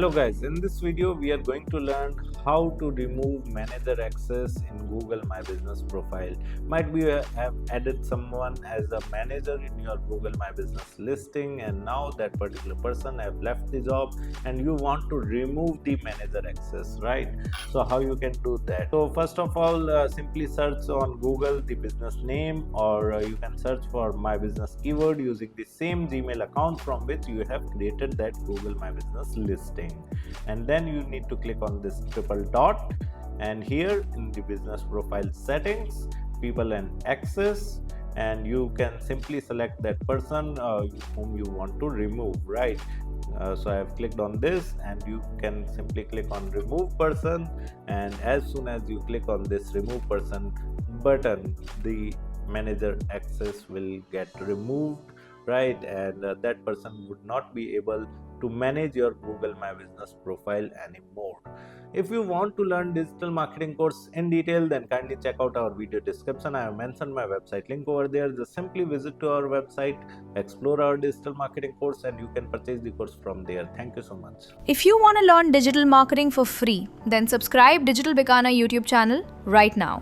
Hello guys, in this video we are going to learn how to remove manager access in Google My Business profile. Might be you have added someone as a manager in your Google My Business listing and now that particular person have left the job and you want to remove the manager access, right? So how you can do that? So first of all, simply search on Google the business name, or you can search for My Business keyword using the same Gmail account from which you have created that Google My Business listing. And then you need to click on this triple dot, and here in the business profile settings, people and access, and you can simply select that person whom you want to remove, right? So I have clicked on this, and you can simply click on remove person, and as soon as you click on this remove person button, the manager access will get removed, right? And that person would not be able to manage your Google My Business profile anymore. If you want to learn digital marketing course in detail, then kindly check out our video description. I have mentioned my website link over there. Just simply visit to our website, explore our digital marketing course, and you can purchase the course from there. Thank you so much. If you want to learn digital marketing for free, then subscribe Digital Bikana YouTube channel right now.